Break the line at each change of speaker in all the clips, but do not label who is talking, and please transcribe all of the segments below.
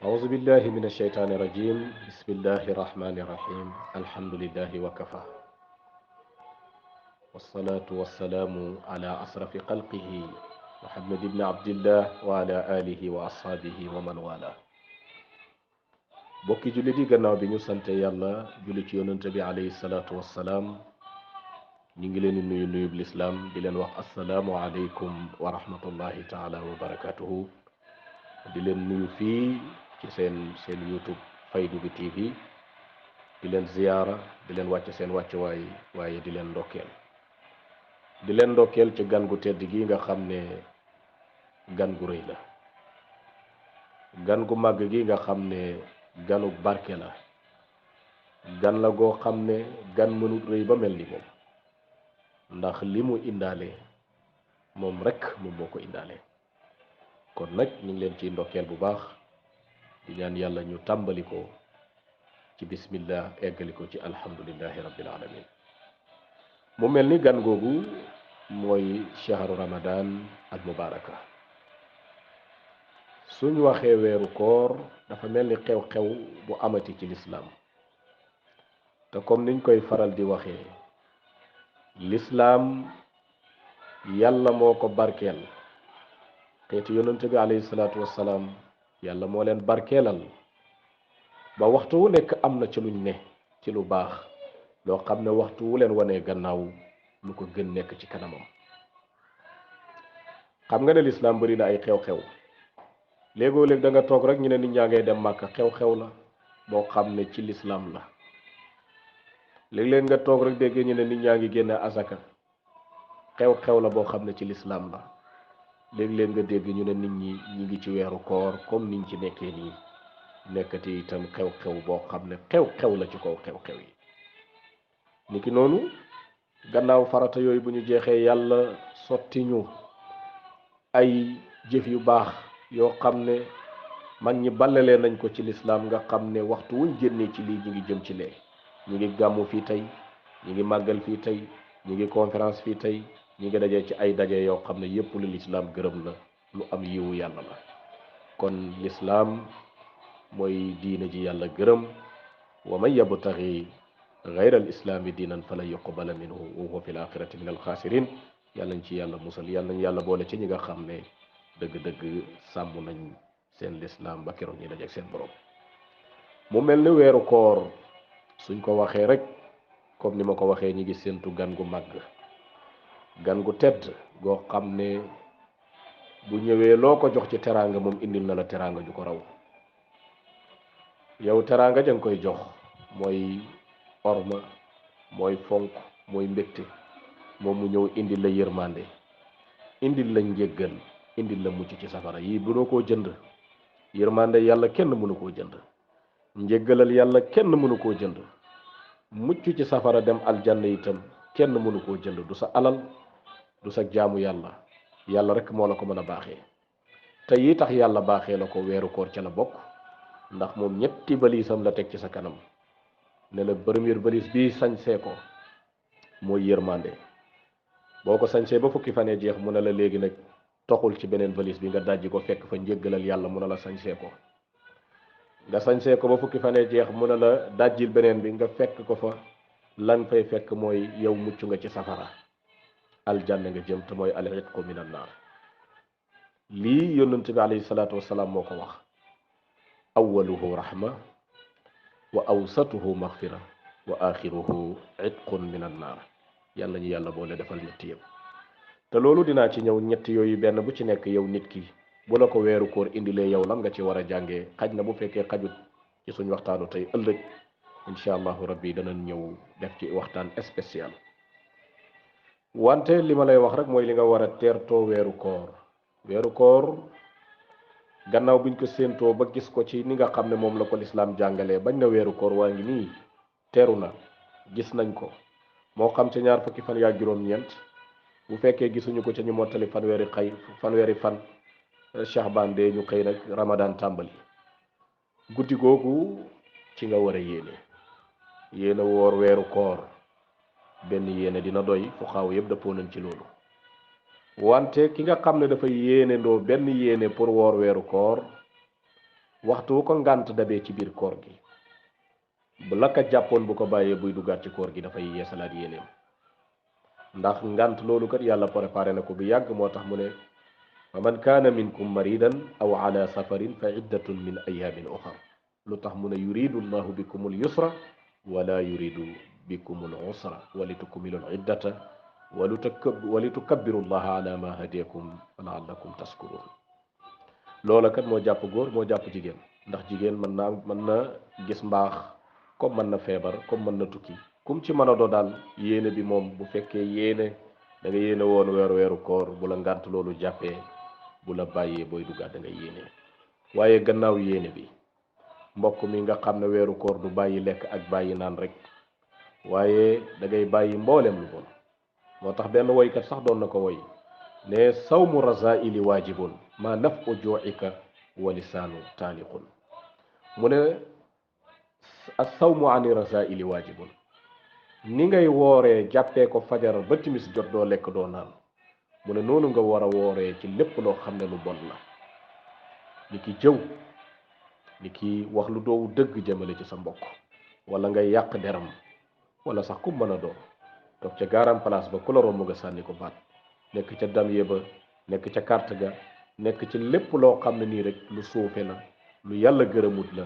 أعوذ بالله من الشيطان الرجيم بسم الله الرحمن الرحيم الحمد لله وكفى والصلاة والسلام على أشرف خلقه محمد بن عبد الله وعلى آله وأصحابه ومن والاه bokki jullit yi gannaaw bi ñu sante yàlla julli ci yonent bi alayhi salaatu wassalaam ñu ngi leen di nuyu nuyub lislaam di leen wax assalaamu aleykum wa rahmatullahi taala wa barakatuhu di leen nuyu fii ci seen YouTube Faydu bi TV di leen ziyaara di leen wàcc seen wàccuwaay waaye di leen ndokkeel ci gan gu tedd gi nga xam ne gan gu rëy la gan gu màgg gi nga xam ne ganu barke la gan la goo xam ne gan mënut rëy ba mel ni moom ndax li mu indaale moom rekk moom moo ko indaale kon nag ñu ngi leen ciy ndokkeel bu baax di ñaan yàlla ñu tàmbali ko ci bismillah eggali ko ci alhamdulillahi rabbil alamin mu mel ni gan googu mooy shahru ramadan al mubaraka suñ waxee weeru koor dafa mel ni xew-xew bu amati ci lislaam te comme niñ koy faral di waxee lislaam yàlla moo ko barkeel xeeti yonent bi alayhi salaatu wassalaam yàlla moo leen barkeelal ba waxtu wu nekk am na ci luñ ne ci lu baax loo xam ne waxtu wu leen wanee gannaaw lu ko gën nekk ci kanamam xam nga ne lislaam bari na ay xew-xew léegoo léeg da nga toog rek ñu ne nit ñaa ngay dem màkka xew-xew la boo xam ne ci lislaam la léeg-léeg nga toog rek dégg ñu ne nit ñaa ngi génne asaka xew-xew la boo xam ne ci lislaam la léeg-léeg nga dégg ñu ne nit ñi ngi ci weeru koor comme niñ ci nekkee nii nekkati itam xew-xew boo xam ne xew-xew la ci kaw xew-xew yi niki noonu gannaaw farata yooyu bu ñu jeexee yàlla sotti ñu ay jëf yu baax yoo xam ne mag ñi ballalee nañ ko ci lislaam nga xam ne waxtu wuñ génnee ci lii ñu ngi jëm ci lee ñu ngi gàmmu fii tey ñu ngi màggal fii tey ñu ngi conférence fii tey ñu ngi dajee ci ay daje yoo xam ne yépp lu lislaam gërëm la lu am yiwu yàlla la kon lislaam mooy diine ji yàlla gërëm wa man yabtaxi gayra al islaami diinan falan yuqbala minhu wa huwa fi l axirati min alxaasirin yàlla nañ ci yàlla musal yàlla nañ yàlla boole ci ñi nga xam ne dëgg-dëgg sàmm nañ seen lislaam ba keroog ñi dajeek seen borom mu mel ni weeru koor suñ ko waxee rek comme ni ma ko waxee ñi ngi séentu gan gu màgg gan gu tedd goo xam ne bu ñëwee loo ko jox ci teraanga moom indil na la teraanga ju ko raw yow teraanga jang koy jox mooy orma mooy fonk mooy mbégte moom mu ñëw indil la yërmande indil la njéggal indil la mucc ci safara yii bu doo koo jënd yërmande yàlla kenn mënu koo jënd njéggalal yàlla kenn mënu koo jënd mucc ci safara dem aljanna itam kenn mënu koo jënd du sa alal du sa jaamu yàlla yàlla rek moo la ko mën a baaxee te yi tax yàlla baaxee la ko weeru koor ca la bokk ndax moom ñetti balisam la teg ci sa kanam ne la première balis bii sañsee ko mooy yërmande boo ko sañsee ba fukki fanee jeex mu ne la léegi nag toxul ci beneen balis bi nga dajji ko fekk fa njéggalal yàlla mu ne la sañsee ko nga sañsee ko ba fukki fanee jeex mu ne la dajjil beneen bi nga fekk ko fa lan fay fekk mooy yow mucc nga ci safara aljanna nga jëm te mooy al itqu min an naar lii yonent bi alayhi salaatu wasalaam moo ko wax awaluhu rahma wa awsatuhu maghfira wa axiruhu itqun min an naar yàlla ñu yàlla boole defal ñetti yëpp te loolu dinaa ci ñëw ñetti yooyu benn bu ci nekk yow nit ki bu la ko weeru koor indilee yow lan nga ci war a jàngee xaj na bu fekkee xajut ci suñ waxtaanu tey ëllëg incha allahu rabbi danañ ñëw def ci waxtaan spécial wante li ma lay wax rek mooy li nga war a teertoo weeru koor gannaaw buñ ko séentoo ba gis ko ci ni nga xam ne moom la ko lislaam jàngalee bañ na weeru koor waa ngi nii teeru na gis nañ ko moo xam ca ñaar fukki fan yaa juróom-ñeent bu fekkee gisuñu ko ca ñu mottali fanweeri fan Shahban de ñu xëy nag Ramadan tàmbali guddi googu ci nga war a yéene woor weeru koor benn yéene dina doy fu xaaw yëpp dëppoo nañ ci loolu wante ki nga xam ne dafa yéene ndoo benn yéene pour woor weeru koor waxtu wu ko ngànt dabee ci biir koor gi bu la ka jàppoon bu ko bàyyee buy duggaat ci koor gi dafay yeesalaat yéeneem ndax ngànt loolu kat yàlla préparé na ko bu yàgg moo tax mu ne fa man kaana minkum maridan aw ala safarin fa iddatun min ayamin uxar lu tax mu ne yuridu llahu bikum al yusra wala yuridu bikum al usra walitukmilu al iddata walitukabbiru llaha ala ma hadiyakum laallakum tashkurun loola kat moo jàpp góor moo jàpp jigéen ndax jigéen mën na gis mbaax comme mën na feebar comme mën na tukki kum ci mën a doo daal yéene bi moom bu fekkee yéene da nga yéene woon weeru koor bu la ngànt loolu jàppee bu la bàyyee booy duggaat da nga yéene waaye gannaaw yéene bi mbokk mi nga xam ne weeru koor du bàyyi lekk ak bàyyi naan rek waaye da ngay bàyyi mboolem lu bon moo tax benn woykat sax doon na ko woy ne sawmu razaili waajibun ma nafu juuika wa lisaanu taaliqun mu ne as-sawmu ani razaili waajibun ni ngay wooree jàppee ko fajar ba timis jot doo lekk doo naan mu ne noonu nga war a wooree ci lépp loo xam ne lu bon la ni ki jëw ni ki wax lu doowu dëgg jëmale ci sa mbokk wala ngay yàq deram wala sax ku mën a doon toog ca garam place ba ku la romb nga sànni ko baat nekk ca damye ba nekk ca carte ga nekk ci lépp loo xam ne nii rek lu suufe la lu yàlla gërëmut la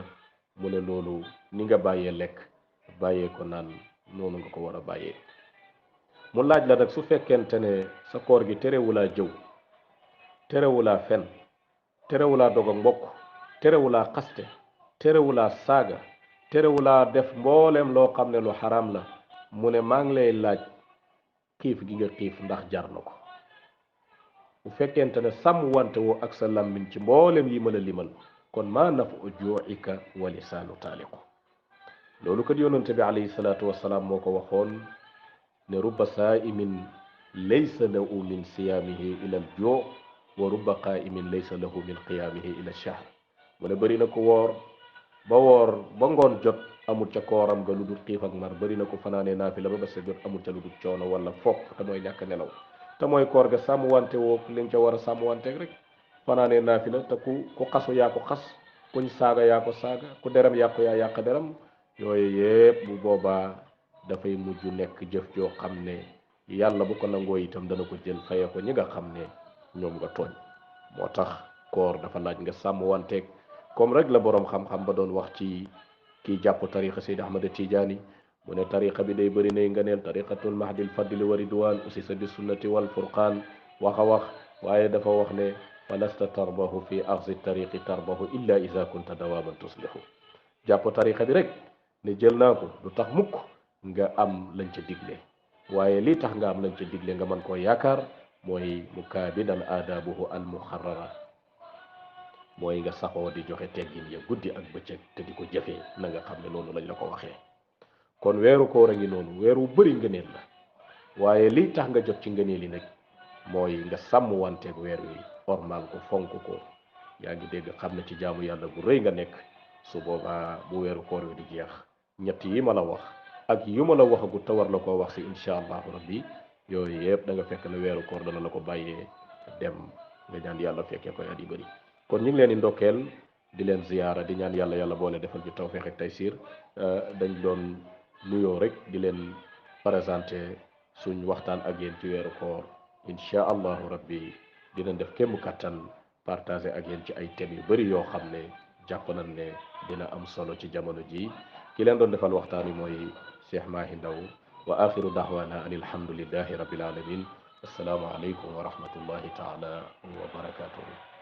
mu ne loolu ni nga bàyyee lekk bàyyee ko naan noonu nga ko war a bàyyee mu laaj la nag su fekkente ne sa koor gi terewulaa jëw terewulaa fen terewulaa dog ak mbokk terewulaa xaste terewulaa saaga terewulaa def mbooleem loo xam ne lu xaraam la mu ne maa ngi lay laaj xiif gi nga xiif ndax jar na ko bu fekkente ne sàmm wante woo ak sa làmmiñ ci mboolem yi mën a limal kon maa nafu juuika wa lisaanu taaliqu loolu kat yonente bi alayhi salaatu wasalaam moo ko waxoon ne rubba saaimin laysa lahu min siyaamihi ila al juu wa rubba qaaimin laysa lahu min qiyaamihi ila shahr mu ne bëri na ko woor ba ngoon jot amul ca kooram ga lu dul xiif ak mar bëri na ko fanaanee naafila ba bés jot amul ca lu dul coono wala foog te mooy ñàkk nelaw te mooy koor ga sàmm wante woo li nga ca war a sàmm wanteeg rek fanaanee naafila te ku xasu yaa ko xas kuñ saaga yaa ko saaga ku deram yàqu yaa yàq deram yooyu yépp bu boobaa dafay mujj nekk jëf joo xam ne yàlla bu ko nangoo itam dana ko jël faye ko ñi nga xam ne ñoom nga tooñ moo tax koor dafa laaj nga sàmm wanteeg comme rek la boroom xam-xam ba doon wax ci kii jàpp tariqa Seyd Ahmad Tijaani mu ne tariqa bi day bëri nay nganeel tariqatul mahdil fadli wa ridwan usisa bi sunnati wal furqaan wax a wax waaye dafa wax ne falasta tarbahu fi axzi tariqi tarbahu illa ida kunta dawaman tuslihu jàpp tariqa bi rek ne jël naa ko du tax mukk nga am lañ ca digle waaye lii tax nga am lañ ca digle nga mën koo yaakaar mooy mukaabidan aadabuhu al muxarrara mooy nga saxoo di joxe teggin ya guddi ak bëccëg te di ko jëfee na nga xam ne loolu lañ la ko waxee kon weeru koor a ngi noonu weer wu bëri ngëneel la waaye lii tax nga jot ci ngëneel yi nag mooy nga sàmm wanteeg weer wi ormal ko fonk ko yaa ngi dégg xam ne ci jaamu yàlla bu rëy nga nekk su boobaa bu weeru koor wi di jeex ñett yi ma la wax ak yu ma la waxagu te war la koo wax si incha allahu rabbi yooyu yëpp da nga fekk ne weeru koor dana la ko bàyyee dem nga ñaan yàlla fekkee koy at yu bëri kon ñu ngi leen di ndokkeel di leen ziyaara di ñaan yàlla boole defal ñu tawfeex ak taysiir dañ doon nuyoo rek di leen présenté suñ waxtaan ak yéen ci weeru koor incha allahu rabbi dinañ def kémm kattan partagé ak yéen ci ay thèmes yu bëri yoo xam ne jàpp nañ ne dina am solo ci jamono ji ki leen doon defal waxtaan wi mooy Cheikh Mahi Ndaw wa axiru dahwana an alhamdulillahi rabbil alamin assalaamu aleykum wa rahmatullahi taala wa barakatuhu